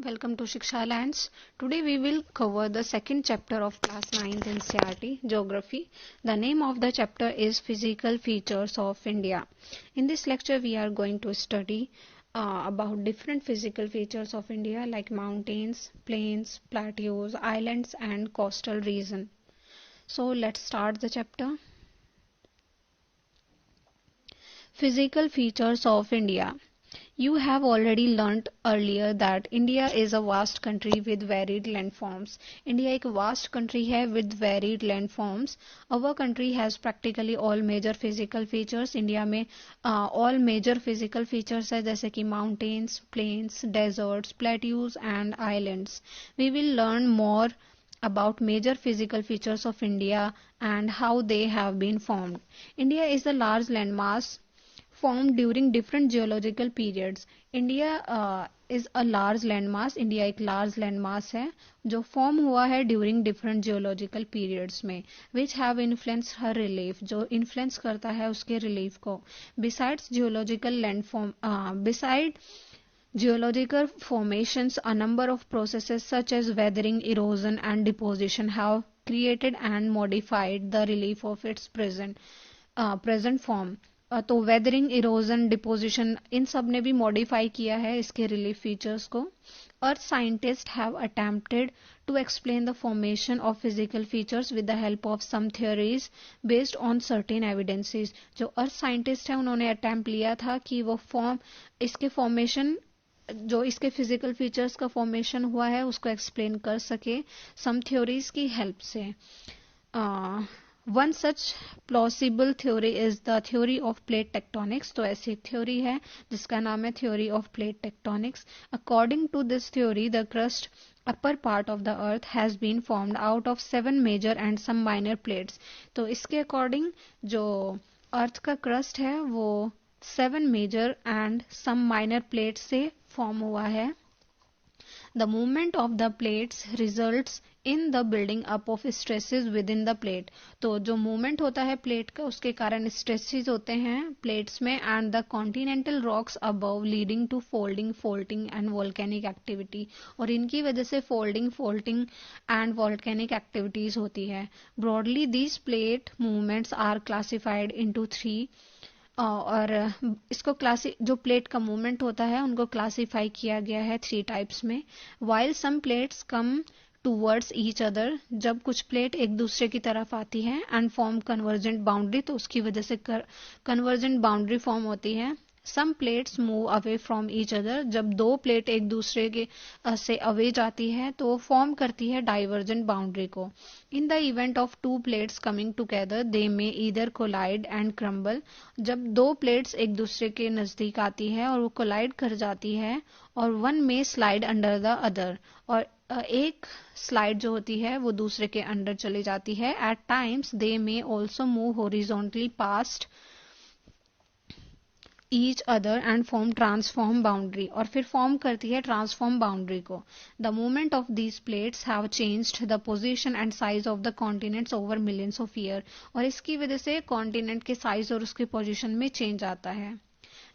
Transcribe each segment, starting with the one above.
welcome to Shiksha Lands. Today we will cover the second chapter of class 9th NCERT Geography. The name of the chapter is Physical Features of India. In this lecture we are going to study about different physical features of India like mountains, plains, plateaus, islands and coastal region. So let's start the chapter. Physical features of India. You have already learnt earlier that India is a vast country with varied landforms. India एक vast country है with varied landforms. Our country has practically all major physical features. India में all major physical features है जैसे कि mountains, plains, deserts, plateaus and islands. We will learn more about major physical features of India and how they have been formed. India is a large landmass formed during different geological periods. India is a large landmass. India एक large landmass है जो form हुआ है during different geological periods में which have influence her relief जो influence करता है उसके रिलीफ को besides geological landform beside geological formations a number of processes such as weathering erosion and deposition have created and modified the relief of its present form. तो weathering erosion deposition in सब ने भी modify किया है इसके relief features को. Earth scientists have attempted to explain the formation of physical features with the help of some theories based on certain evidences. जो earth scientist है उन्होंने अटेम्प्ट लिया था कि वो इसके फॉर्मेशन जो इसके फिजिकल फीचर्स का फॉर्मेशन हुआ है उसको एक्सप्लेन कर सके सम थ्योरीज की हेल्प से. One such plausible theory is the theory of plate tectonics. तो ऐसी थ्योरी है जिसका नाम है theory of plate tectonics. According to this theory, the crust upper part of the earth has been formed out of 7 major and some minor plates. तो इसके according जो अर्थ का क्रस्ट है वो 7 major and some minor plates से form हुआ है. The movement of the plates results in the building up of stresses within the plate. तो जो मूवमेंट होता है प्लेट का उसके कारण स्ट्रेसेस होते हैं प्लेट्स में and the continental rocks above leading to folding faulting and volcanic activity. और इनकी वजह से folding faulting and volcanic activities होती है. Broadly these plate movements are classified into 3 और इसको जो प्लेट का मूवमेंट होता है उनको क्लासिफाई किया गया है 3 टाइप्स में. While some plates come towards each other जब कुछ प्लेट एक दूसरे की तरफ आती है एंड फॉर्म कन्वर्जेंट बाउंड्री तो उसकी वजह से कन्वर्जेंट बाउंड्री फॉर्म होती है. Some plates move away from each other जब दो प्लेट एक दूसरे के से अवे जाती है तो फॉर्म करती है डाइवर्जेंट बाउंड्री को. In the event of 2 plates coming together they may either collide and crumble. जब 2 प्लेट्स एक दूसरे के नजदीक आती है और वो कोलाइड कर जाती है और वन में स्लाइड अंडर द अदर और एक स्लाइड जो होती है वो दूसरे के अंडर चली जाती है. At times they may also move horizontally past each other and form transform boundary और फिर फॉर्म करती है ट्रांसफॉर्म बाउंड्री को. The movement of these plates have changed the position and size of the continents over millions of year. और इसकी वजह से continent के साइज और उसके पोजीशन में चेंज आता है.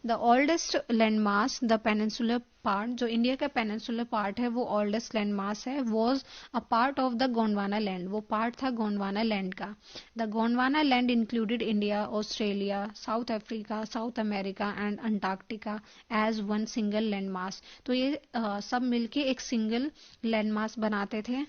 The oldest landmass the peninsular part जो इंडिया का पेनिनसुलर पार्ट है वो ओल्डेस्ट लैंडमास है was a part of the Gondwana land. वो पार्ट था गोंडवाना लैंड का. The Gondwana land included India Australia South Africa South America and Antarctica as one single landmass. तो ये सब मिलके एक सिंगल लैंडमास बनाते थे.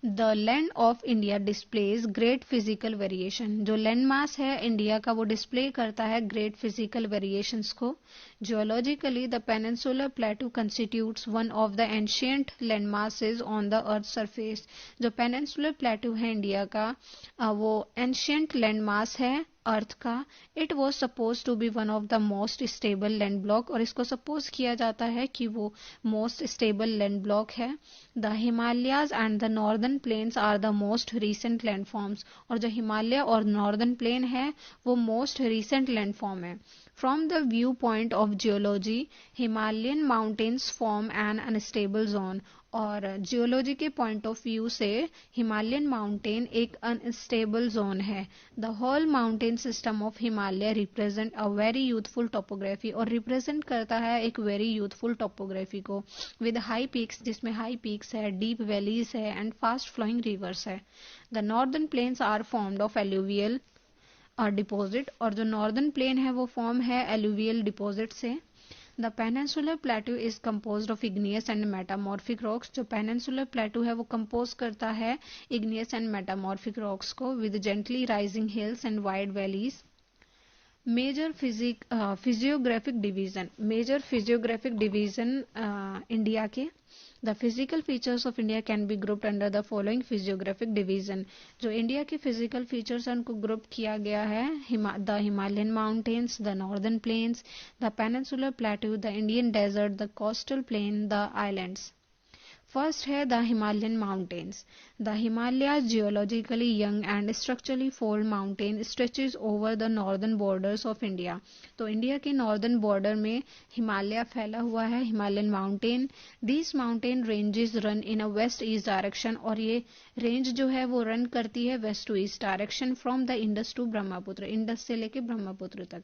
The land of India displays great physical variation. जो लैंड मास है इंडिया का वो डिस्प्ले करता है ग्रेट फिजिकल वेरिएशंस को. Geologically the peninsular प्लेटू constitutes one of the ancient land masses on the earth surface. जो पेनिनसुलर प्लेटू है India का वो एंशियंट लैंड मास है अर्थ का. It was suppose to be one of the most stable land block और इसको suppose किया जाता है कि वो मोस्ट स्टेबल लैंड ब्लॉक है. The Himalayas and the northern plains are the most recent landforms. और जो हिमालय और नॉर्दर्न प्लेन है वो मोस्ट रीसेंट लैंडफॉर्म है. From the viewpoint of geology, Himalayan mountains form an unstable zone. और जियोलॉजी के point of view से हिमालयन माउंटेन एक अनस्टेबल जोन है. The whole mountain system of Himalaya represent a very youthful topography, और represent करता है एक वेरी यूथफुल टोपोग्राफी को, विद हाई पीक्स, जिसमें हाई पीक्स है, डीप वैलीज है एंड फास्ट फ्लोइंग रिवर्स है. The northern plains are formed of alluvial deposit, और जो नॉर्दर्न प्लेन है वो फॉर्म है एलुवियल डिपॉजिट से. The peninsular plateau is composed of igneous and metamorphic rocks. जो पेनिनसुलर प्लेटू है वो कंपोज करता है इग्नियस एंड मेटामॉर्फिक रॉक्स को, with gently rising hills and wide valleys. Major physiographic division, major physiographic division India के. The physical features of India can be grouped under the following physiographic division. जो India के physical features हैं उनको group किया गया है the Himalayan mountains, the northern plains, the peninsular प्लेटू, the Indian desert, the coastal plain, the islands. First है the Himalayan mountains. The Himalayas geologically young and structurally fold mountain stretches over the northern borders of India. तो India के northern border में हिमालय फैला हुआ है, Himalayan mountain. This mountain ranges run in a west east direction, और ये range जो है वो रन करती है west to east direction from the Indus to Brahmaputra, Indus से लेके ब्रह्मपुत्र तक.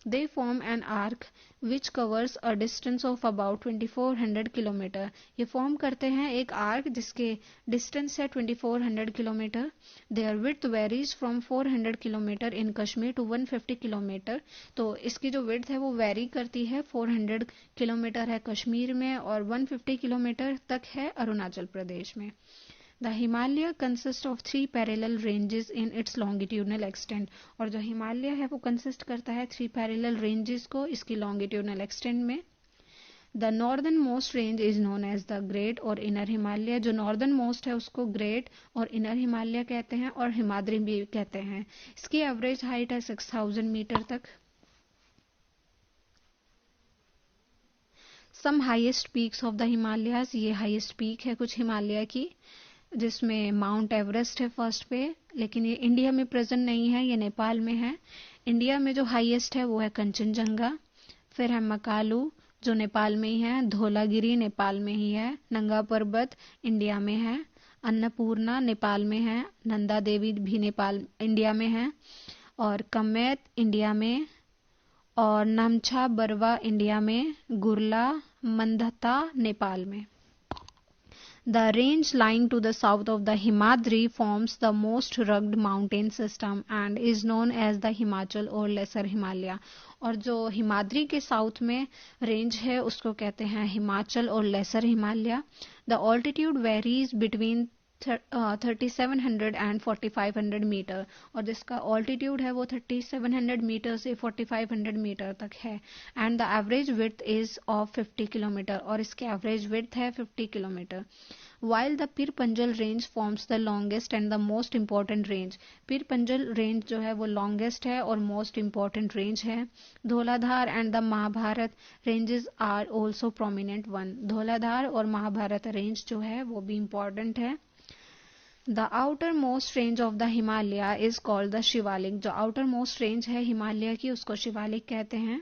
They form an arc which covers a distance of about 2400 kilometer. ये फॉर्म करते हैं एक आर्क जिसके डिस्टेंस है 2400 kilometer. Their width varies from 400 kilometer in Kashmir to 150 kilometer. तो इसकी जो विड्थ है वो वेरी करती है, 400 किलोमीटर है कश्मीर में और 150 किलोमीटर तक है अरुणाचल प्रदेश में. The Himalaya consists of 3 parallel ranges in its longitudinal extent. और जो हिमालय है वो कंसिस्ट करता है 3 parallel ranges को इसकी longitudinal extent में. The northern most range is known as the Great और Inner Himalaya. जो northern most है उसको Great और Inner Himalaya कहते हैं और हिमाद्री भी कहते हैं. इसकी एवरेज हाइट है 6000 मीटर तक. Some highest peaks of the Himalayas, ये highest peak है कुछ हिमालय की, जिसमें माउंट एवरेस्ट है फर्स्ट पे, लेकिन ये इंडिया में प्रेजेंट नहीं है, ये नेपाल में है. इंडिया में जो हाईएस्ट है वो है कंचनजंगा. फिर है मकालू जो नेपाल में ही है, धौलागिरी नेपाल में ही है, नंगा पर्वत इंडिया में है, अन्नपूर्णा नेपाल में है, नंदा देवी भी नेपाल इंडिया में है, और कमेत इंडिया में, और नामछा बरवा इंडिया में, गुरला मंदता नेपाल में. The range lying to the south of the Himadri forms the most rugged mountain system and is known as the Himachal or Lesser Himalaya. और जो हिमाद्री के साउथ में रेंज है उसको कहते हैं हिमाचल और lesser Himalaya. The altitude varies between 3700 and 4500 meter, और जिसका ऑल्टीट्यूड है वो 3700 मीटर से 4500 मीटर तक है. And the average width is of 50 kilometre, और इसकी एवरेज विड्थ है 50 kilometre. while the Pir Panjal range forms the longest and the most important range. Pir Panjal range जो है वो longest है और most important range है. Dhauladhar and the Mahabharat ranges are also prominent one. Dhauladhar और महाभारत range जो है वो भी important है. The outermost range of the Himalaya is called the Shivalik. जो outermost range है हिमालय की उसको शिवालिक कहते हैं.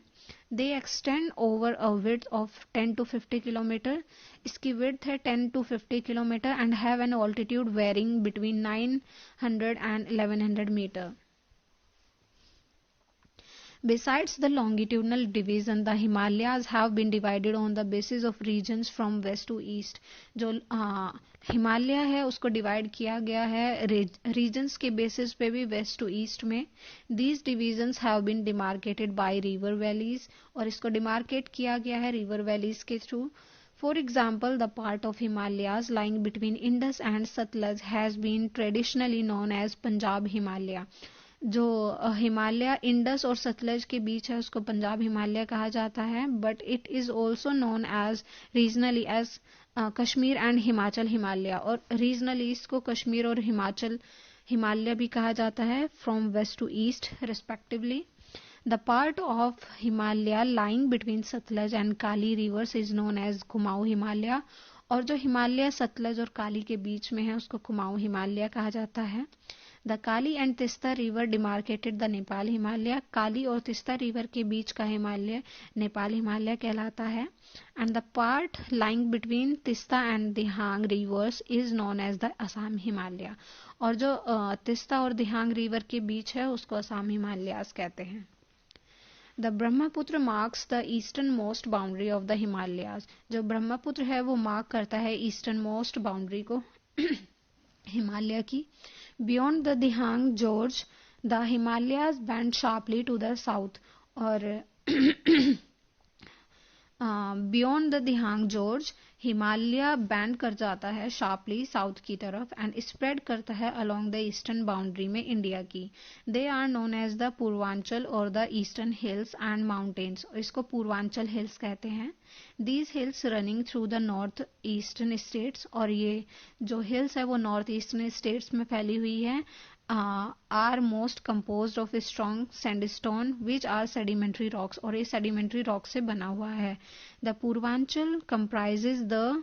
They extend over a width of 10 to 50 kilometre. इसकी width है 10 to 50 kilometre and have an altitude varying between 900 and 1100 meter. Besides the longitudinal division, the Himalayas have been divided on the basis of regions from west to east. जो हिमालय है उसको divide किया गया है regions के basis पे भी waste to east में. These divisions have been demarcated by river valleys, और इसको डिमार्केट किया गया है रिवर वैलीज के through. For example, the part of Himalayas lying between Indus and Satluj has been traditionally known as Punjab Himalaya. जो Himalaya Indus और सतलज के बीच है उसको पंजाब हिमालय कहा जाता है. But it is also known as regionally as Kashmir and Himachal Himalaya, और रीजनली इसको कश्मीर और हिमाचल हिमालय भी कहा जाता है from west to east respectively. The part of Himalaya lying between Sutlej and Kali rivers is known as Kumaon Himalaya, और जो हिमालय सतलज और काली के बीच में है उसको कुमाऊं हिमालय कहा जाता है. The Kali and Teesta river demarcated the Nepal Himalaya, Kali और तिस्ता रिवर के बीच का हिमालय नेपाल हिमालय कहलाता है। And the part lying between Teesta and Dihang rivers is known as the Assam Himalaya, और जो तिस्ता और दिहांग रिवर के बीच है उसको असम हिमालयास कहते हैं। The Brahmaputra marks the eastern most boundary of the Himalayas, जो ब्रह्मपुत्र है वो मार्क करता है ईस्टर्न मोस्ट बाउंड्री को हिमालय की। Beyond the Dihang gorge the Himalayas bend sharply to the south, और beyond the Dihang gorge Himalaya bend कर जाता है शार्पली साउथ की तरफ एंड स्प्रेड करता है अलोंग द ईस्टर्न बाउंड्री में इंडिया की। They are known as the Purvanchal और the eastern hills and mountains, इसको पूर्वांचल हिल्स कहते हैं। These hills running through the north eastern states, और ये जो हिल्स है वो नॉर्थ ईस्टर्न स्टेट्स में फैली हुई है। Are most composed of strong sandstone which are sedimentary rocks, और ये सेडिमेंट्री रॉक से बना हुआ है। The Purvanchal comprises the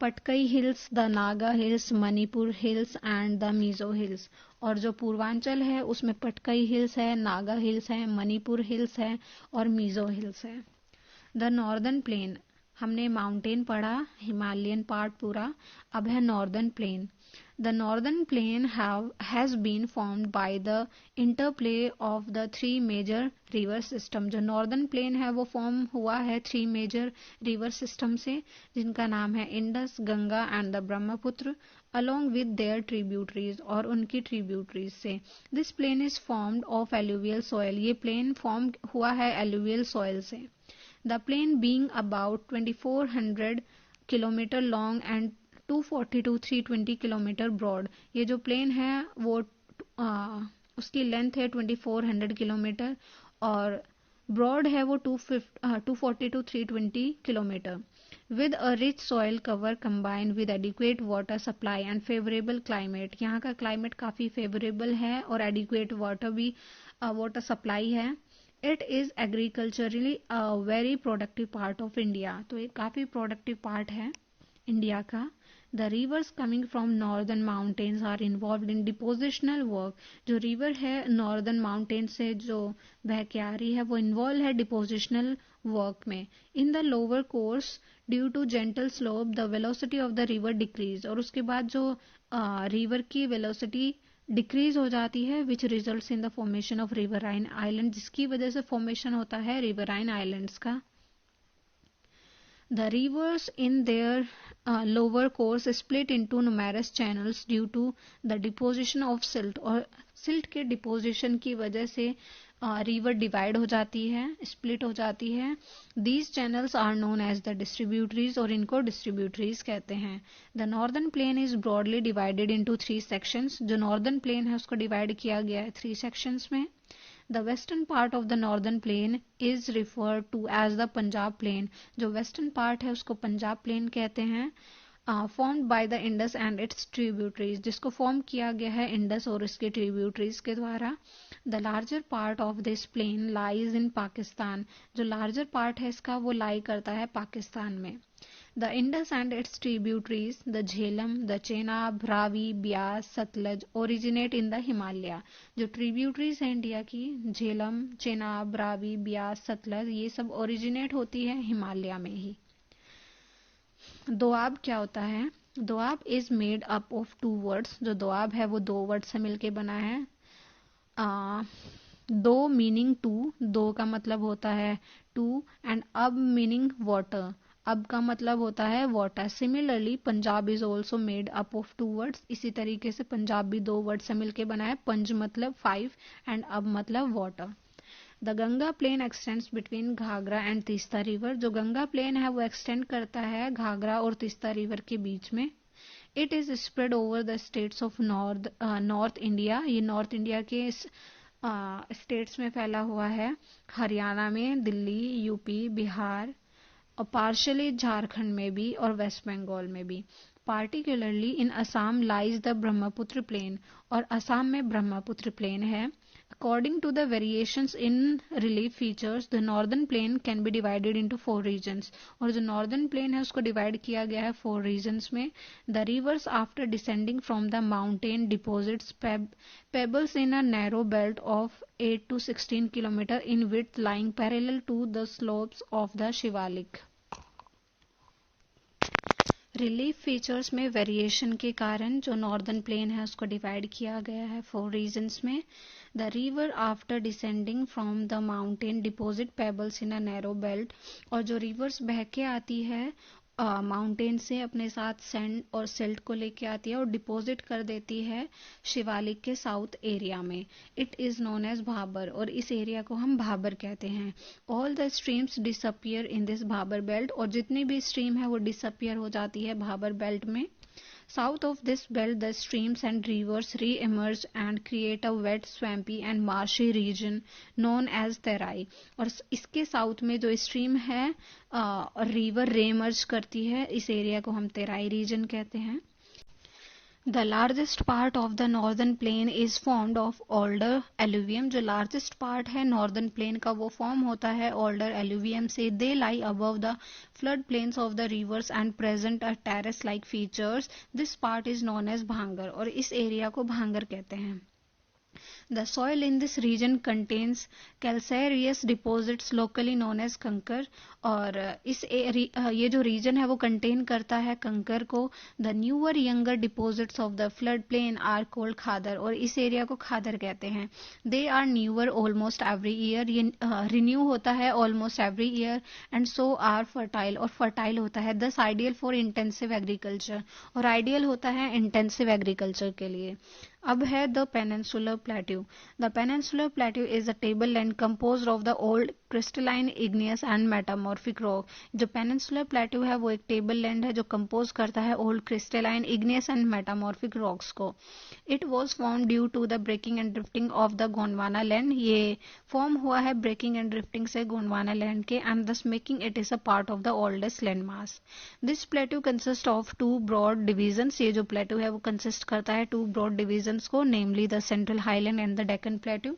Patkai hills, the Naga hills, Manipur hills and the Mizo hills, और जो पूर्वांचल है उसमें पटकई हिल्स है, नागा हिल्स है, मणिपुर हिल्स है और मिजो हिल्स है। द नॉर्दर्न प्लेन, हमने माउंटेन पढ़ा, हिमालयन पार्ट पूरा, अब है northern plain. The northern plain has been formed by the interplay of the three major river system, जो नॉर्दर्न प्लेन है वो फॉर्म हुआ है थ्री मेजर रिवर सिस्टम से, जिनका नाम है Indus, Ganga and the Brahmaputra, along with their tributaries, और उनकी ट्रिब्यूटरीज से। This plain is formed of alluvial soil, ये प्लेन फॉर्म हुआ है एलुवियल सॉइल से। The plain being about 2400 kilometer long and 240 to 320 kilometer broad, ये जो प्लेन है वो उसकी लेंथ है 2400 किलोमीटर और ब्रॉड है वो 240 to 320 kilometer. With a rich soil cover combined with adequate water supply and favourable climate, यहाँ का क्लाइमेट काफ़ी फेवरेबल है और एडिक्वेट वाटर भी वाटर सप्लाई है। It is agriculturally a very productive part of India, तो ये काफ़ी प्रोडक्टिव पार्ट है इंडिया का। The rivers coming from northern mountains are involve in depositional work, जो रिवर है नॉर्दर्न माउंटेन से जो बह के आ रही है वो इन्वॉल्व है डिपोजिशनल वर्क में। In the lower course due to gentle slope the velocity of the river decreases, और उसके बाद जो रिवर की वेलोसिटी डिक्रीज हो जाती है which results in the formation of riverine island, जिसकी वजह से फॉर्मेशन होता है रिवराइन आइलैंड्स का। The rivers in their lower course split into numerous channels due to the deposition of silt, और सिल्ट के डिपोजिशन की वजह से रिवर डिवाइड हो जाती है, स्प्लिट हो जाती है। These channels are known as the distributaries, और इनको डिस्ट्रीब्यूटरीज कहते हैं। The northern plain is broadly divided into three sections, जो नॉर्दर्न प्लेन है उसको डिवाइड किया गया है थ्री सेक्शंस में। The western part of the northern plain is referred to as the Punjab plain, जो वेस्टर्न पार्ट है उसको पंजाब प्लेन कहते हैं। Formed by the Indus and its tributaries, जिसको फॉर्म किया गया है इंडस और इसके ट्रिब्यूटरीज के द्वारा। The larger part of this plain lies in Pakistan, जो लार्जर पार्ट है इसका वो लाई करता है पाकिस्तान में। The Indus and its tributaries the Jhelum, the Chenab, Ravi, Beas, Sutlej originate in the Himalaya, जो ट्रिब्यूटरीज है इंडिया की झेलम, चेनाब, रावी, ब्यास, सतलज ये सब ओरिजिनेट होती है हिमालय में ही। दोआब क्या होता है? Doab is made up of two words, जो दोआब है वो दो वर्ड से मिलके बना है। दो मीनिंग टू, दो का मतलब होता है टू, एंड अब मीनिंग वाटर, अब का मतलब होता है water. Similarly Punjab is also made up of two words, इसी तरीके से पंजाब भी दो वर्ड से मिलके बना है, पंज मतलब 5 एंड अब मतलब water. The Ganga plain extends between Ghaghara and Teesta river, जो गंगा प्लेन है वो एक्सटेंड करता है घाघरा और तीस्ता रिवर के बीच में। It is spread over the states of north India, ये नॉर्थ इंडिया के स्टेट्स में फैला हुआ है, हरियाणा में, दिल्ली, यूपी, बिहार और पार्शली झारखंड में भी और वेस्ट बंगाल में भी। Particularly in Assam lies the Brahmaputra plain, और असम में ब्रह्मपुत्र प्लेन है। According to the variations in relief features, the northern plain can be divided into 4 regions. और जो northern plain है उसको divide किया गया है 4 regions में. The rivers after descending from the mountain deposits pebbles in a narrow belt of 8 to 16 km in width lying parallel to the slopes of the Shivalik. Relief features में variation के कारण जो northern plain है उसको divide किया गया है 4 regions में. The river after descending from the mountain deposit pebbles in a narrow belt. और जो रिवर्स बह के आती है माउंटेन से अपने साथ सैंड और सिल्ट को लेके आती है और डिपॉजिट कर देती है शिवालिक के साउथ एरिया में. It is known as Bhabar और इस एरिया को हम भाबर कहते हैं. All the streams disappear in this Bhabar belt. और जितनी भी स्ट्रीम है वो डिसअपियर हो जाती है भाबर बेल्ट में. South of this belt, the streams and rivers re-emerge and create a wet, swampy and marshy region known as Terai. और इसके साउथ में जो स्ट्रीम है रिवर रे-इमर्ज करती है, इस एरिया को हम तेराई रीजन कहते हैं. The largest part of the northern plain is formed of alder alluvium. जो largest part है northern plain का वो form होता है alder alluvium से. They lie above the flood plains of the rivers and present a terrace-like features. This part is known as भांगर और इस area को भांगर कहते हैं. The soil in this region contains calcareous deposits locally known as कंकर. और ये जो रीजन है वो कंटेन करता है कंकर को. The newer younger deposits of the flood plain are called khadar और इस एरिया को खादर कहते हैं. They are newer almost every year. ये रिन्यू होता है almost every year and so are fertile और फर्टाइल होता है. Thus ideal for intensive agriculture और आइडियल होता है इंटेंसिव एग्रीकल्चर के लिए. अब है the peninsular plateau. The peninsular plateau is a table land composed of the old crystalline igneous and metamorphic rock. जो पेनिनसुलर प्लेट्यू है वो एक टेबल लैंड है जो कंपोज करता है old crystalline igneous and metamorphic rocks को. It was form due to the breaking and drifting of the Gondwana land. ये फॉर्म हुआ है ब्रेकिंग एंड ड्रिफ्टिंग से गोंडवाना लैंड के and thus making it is a part of the oldest land mass. This plateau consist of 2 broad divisions. ये जो plateau है वो consist करता है 2 ब्रॉड डिविजन्स को, namely the central highland and the Deccan plateau.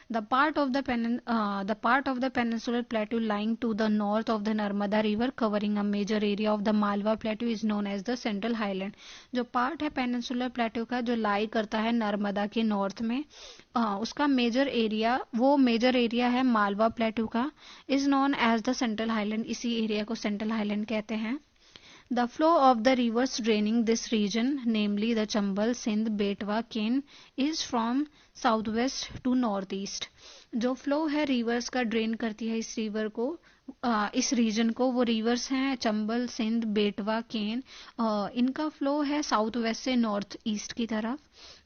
The part of the peninsular plateau lying to the north of the Narmada River, covering a major area of the Malwa Plateau, is known as the Central Highland. जो part है peninsular plateau का जो लाई करता है नर्मदा के north में, उसका major area है मालवा प्लेट्यू का, is known as the central highland. इसी एरिया को सेंट्रल हाईलैंड कहते हैं. The flow of the rivers draining this region, namely the Chambal, Sindh, Betwa, Ken, is from southwest to northeast. जो flow है reverse का drain करती है इस रीजन को, वो रिवर्स हैं चंबल, सिंध, बेटवा, केन. इनका फ्लो है साउथ वेस्ट से नॉर्थ ईस्ट की तरफ.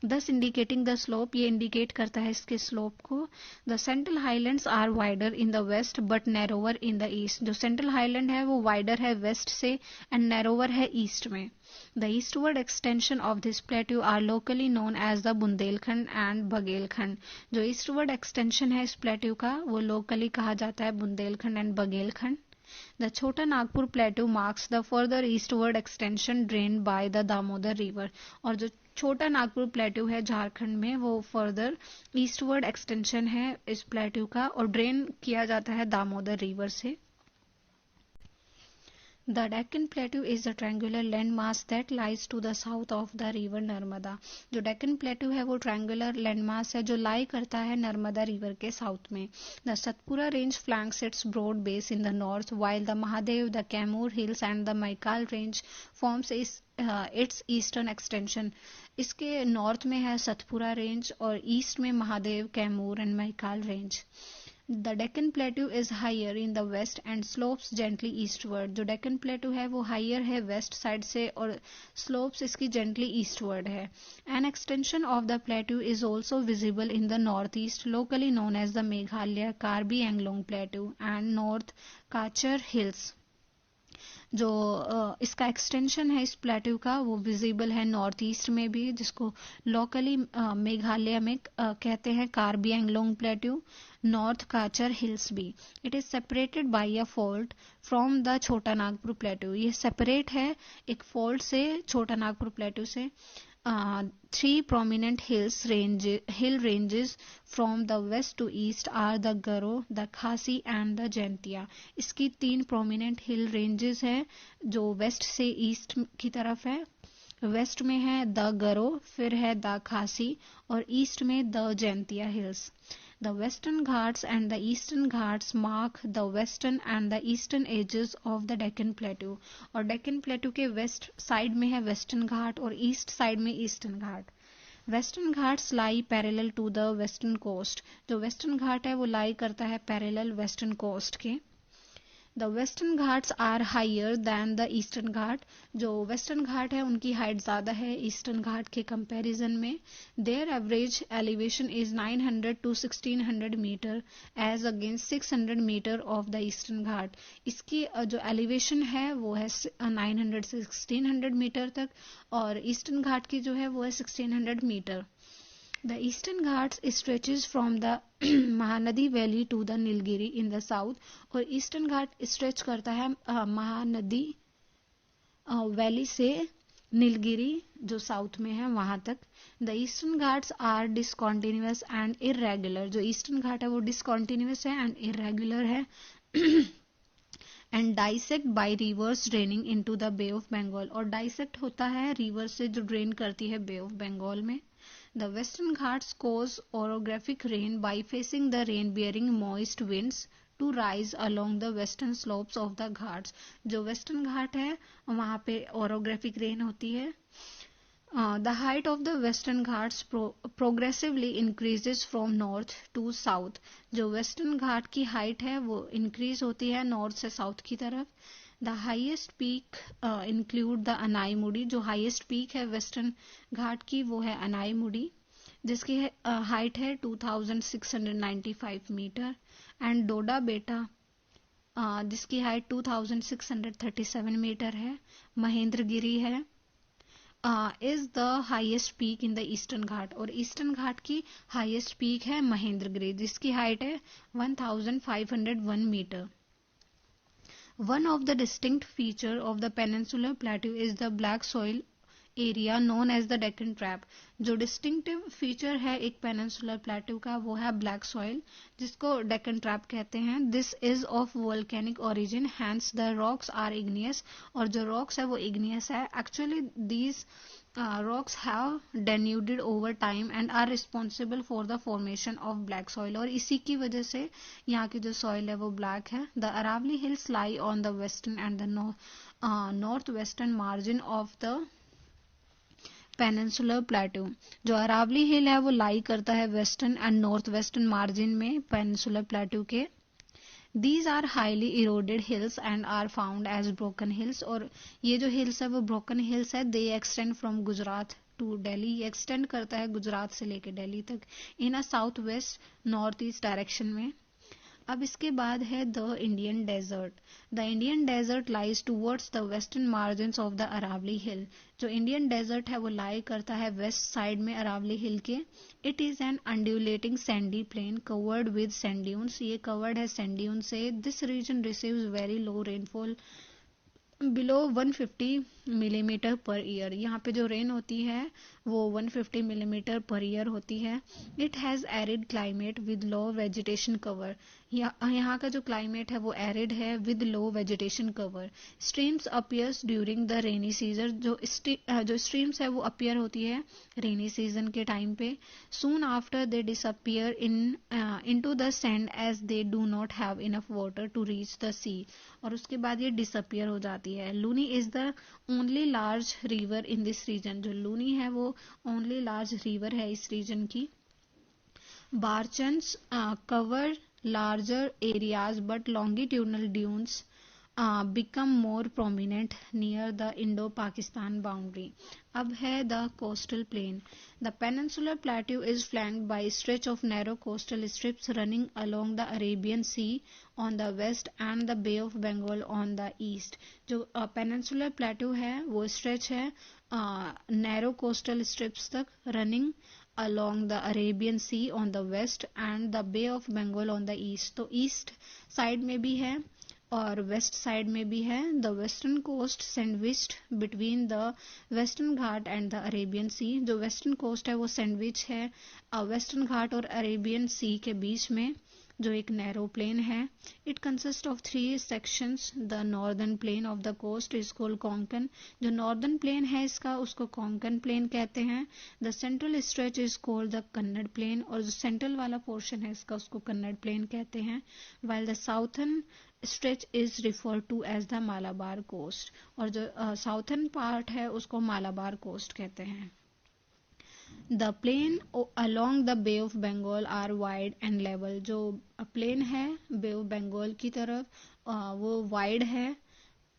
दस इंडिकेटिंग द स्लोप, ये इंडिकेट करता है इसके स्लोप को. The central highlands are wider in the west but narrower in the east. जो सेंट्रल हाईलैंड है वो वाइडर है वेस्ट से एंड नैरोवर है ईस्ट में. The eastward extension of this plateau are locally known as the Bundelkhand and Baghelkhand. जो eastward extension है इस प्लेट्यू का वो लोकली कहा जाता है बुंदेलखंड एंड बघेलखंड. The छोटा Nagpur plateau marks the further eastward extension drained by the Damodar river. और जो छोटा नागपुर प्लेट्यू है झारखंड में वो फर्दर ईस्टवर्ड एक्सटेंशन है इस प्लेट्यू का और ड्रेन किया जाता है दामोदर रिवर से. The Deccan Plateau is a triangular landmass that lies to the south of the river Narmada. जो डेक्कन प्लेट्यू है वो ट्रायंगुलर लैंडमास है जो लाई करता है नर्मदा रिवर के साउथ में. The Satpura range flanks its broad base in the north, while the Mahadev, the Kaimur hills and the Maikal range forms its eastern extension. इसके नॉर्थ में है सतपुरा रेंज और ईस्ट में Mahadev, Kaimur and Maikal range. The Deccan Plateau is higher in the west and slopes gently eastward. जो डेक्कन प्लेटू है वो higher है west side से और स्लोप्स इसकी जेंटली ईस्टवर्ड है. An extension of the plateau is also visible in the northeast, locally known as the Meghalaya Karbi Anglong Plateau and North Kachar Hills. जो इसका एक्सटेंशन है इस प्लेट्यू का वो विजिबल है नॉर्थ ईस्ट में भी, जिसको लोकली मेघालय में कहते हैं Karbi Anglong plateau, north Cachar hills भी. It is separated by a fault from the Chota Nagpur plateau. ये सेपरेट है एक फॉल्ट से छोटा नागपुर प्लेट्यू से. Three prominent hill ranges from the west to east are the Garo, the Khasi and the Jaintia. इसकी तीन prominent hill ranges हैं जो west से east की तरफ है. वेस्ट में है द गरो, फिर है द खासी और ईस्ट में the Jaintia hills. The western Ghats and the eastern Ghats mark the western and the eastern edges of the Deccan plateau. और डेक्कन प्लेटू के वेस्ट साइड में है वेस्टर्न घाट और ईस्ट साइड में eastern Ghat. Western Ghats lie parallel to the western coast. जो western Ghat है वो lie करता है पैरेलल वेस्टर्न कोस्ट के. The western Ghats are higher than the eastern Ghat. जो वेस्टर्न घाट है उनकी हाइट ज़्यादा है ईस्टर्न घाट के कंपैरिजन में. Their average elevation is 900 to 1600 metre as against 600 metre of the eastern Ghat. इसकी जो एलिवेशन है वो है 900 से 1600 मीटर तक और ईस्टर्न घाट की जो है वो है 1600 metre. The Eastern Ghats stretches from the Mahanadi Valley to the Nilgiri in the south. और ईस्टर्न घाट स्ट्रेच करता है महानदी वैली से नीलगिरी जो साउथ में है वहां तक. The eastern Ghats are discontinuous and irregular. जो ईस्टर्न घाट है वो डिसकॉन्टिन्यूअस है एंड इरेगुलर है and dissect by rivers draining into the bay of Bengal. और डाइसेक्ट होता है रिवर से जो ड्रेन करती है बे ऑफ बंगाल में. The Western Ghats cause orographic rain by facing the rain-bearing moist winds to rise along the western slopes of the Ghats. जो western Ghat है वहाँ पे orographic rain होती है. The height of the Western Ghats progressively increases from north to south. जो western घाट की height है वो इंक्रीज होती है नॉर्थ से साउथ की तरफ. The highest peak include the Anamudi. जो हाइएस्ट पीक है वेस्टर्न घाट की वो है अनाईमुड़ी जिसकी हाइट है 2695 मीटर. एंड डोडा बेटा जिसकी हाइट 2637 मीटर है. महेंद्रगिरी है is the highest peak in the eastern Ghat. और ईस्टर्न घाट की हाइएस्ट पीक है महेंद्रगिरी जिसकी हाइट है 1501 metre. One of the distinct feature of the peninsular plateau is the black soil area known as the Deccan Trap. जो distinctive feature है एक peninsular plateau का वो है black soil जिसको Deccan Trap कहते हैं. This is of volcanic origin, hence the rocks are igneous. और जो rocks है वो igneous है. Actually these rocks have denuded over time and are responsible for the formation of black soil. और इसी की वजह से यहाँ की जो soil है वो black है. The Aravalli Hills lie on the western and the northwestern margin of the peninsular प्लेटू. जो अरावली हिल है वो लाई करता है western and north western margin में पेनिनसुलर प्लेटू के. These are highly eroded hills and are found as broken hills. और ये जो hills है वो broken hills है. They extend from Gujarat to Delhi. ये extend करता है गुजरात से लेके दिल्ली तक in a south west north east direction में. अब इसके बाद है the Indian desert. The Indian desert lies towards the western margins of the Aravali hill. जो इंडियन डेजर्ट है वो लाई करता है वेस्ट साइड में अरावली हिल के. It is an undulating sandy plain covered with sand dunes. ये कवर्ड है sand dune से. This region receives very low rainfall below 150 millimetre per year. यहाँ पे जो रेन होती है वो 150 मिलीमीटर पर ईयर होती है. It has arid climate with low vegetation cover. यहाँ का जो क्लाइमेट है वो एरिड है with low vegetation cover. Streams appears during the rainy season. जो स्ट्रीम्स है वो अपीयर होती है रेनी सीजन के टाइम पे. Soon after they disappear into the sand as they do not have enough water to reach the sea. और उसके बाद ये डिसअपियर हो जाती है. Luni is the only large river in this region. जो लूनी है वो ओनली लार्ज रिवर है इस रीजन की. बारचन्स cover larger areas but longitudinal dunes become more prominent near the Indo-Pakistan boundary. अब है the coastal plain. The peninsular plateau is flanked by a stretch of narrow coastal strips running along the Arabian Sea on the west and the Bay of Bengal on the east. जो peninsular plateau है वो stretch है narrow coastal strips तक running along the Arabian Sea on the west and the Bay of Bengal on the east. तो east side में भी है और वेस्ट साइड में भी है। The western coast sandwiched between the western Ghat and the Arabian sea. जो western coast है वो सैंडविच है वेस्टर्न घाट और अरेबियन सी के बीच में, जो एक नैरो प्लेन है। It consist of 3 sections. The northern plain of the coast is called Konkan. जो नॉर्दर्न प्लेन है इसका उसको कोंकण प्लेन कहते हैं। The central stretch is called the Kannada plain. और जो सेंट्रल वाला पोर्शन है इसका उसको कन्नड़ प्लेन कहते हैं। While the southern stretch is refer to as the Malabar coast. और जो साउथर्न पार्ट है उसको मालाबार कोस्ट कहते हैं। The plain along the bay of Bengal are wide and level. जो प्लेन है बे ऑफ बंगाल की तरफ वो वाइड है।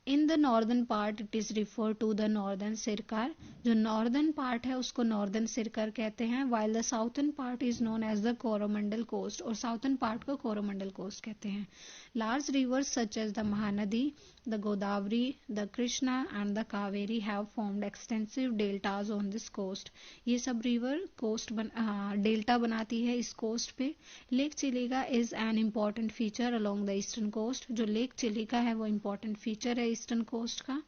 In the northern part it is refer to the northern Circar. जो नॉर्दर्न पार्ट है उसको नॉर्दर्न सिरकार कहते हैं। While the southern part is known as the Coromandel coast. और साउथर्न पार्ट को कोरोमंडल कोस्ट कहते हैं। Large rivers such as the Mahanadi, the Godavari, the Krishna and the Kaveri have formed extensive deltas on this coast. ये सब रिवर डेल्टा बनाती है इस कोस्ट पे। Lake Chilika is an important feature along the eastern coast. जो लेक चिलिका है वो इम्पॉर्टेंट फीचर है ईस्टर्न कोस्ट का।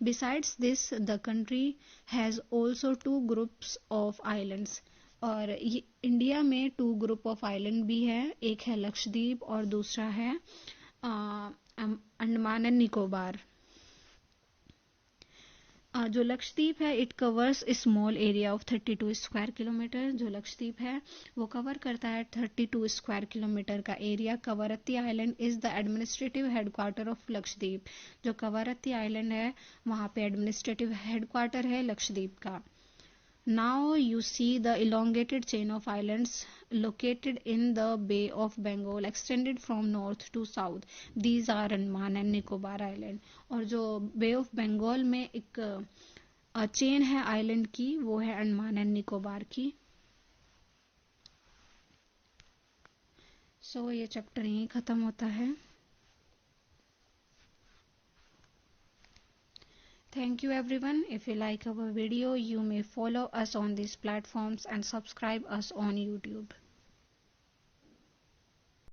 Besides this, the country has also 2 groups of islands। और इंडिया में 2 ग्रुप ऑफ आइलैंड भी है। एक है लक्षद्वीप और दूसरा है अंडमान एंड निकोबार। जो लक्षद्वीप है it covers small area of 32 square kilometre. जो लक्षद्वीप है वो कवर करता है 32 स्क्वायर किलोमीटर का area. Kavaratti island is the administrative headquarter of Lakshadweep. जो कवरत्ती आइलैंड है वहाँ पे एडमिनिस्ट्रेटिव हेडक्वार्टर है लक्षद्वीप का। Now you see the elongated chain of islands located in the Bay of Bengal extended from north to south. These are Andaman and Nicobar Island। और जो बे of Bengal में एक चेन है आइलैंड की वो है अंडमान एंड निकोबार की। सो ये चैप्टर यहीं ख़त्म होता है। Thank you everyone. If you like our video, you may follow us on these platforms and subscribe us on YouTube.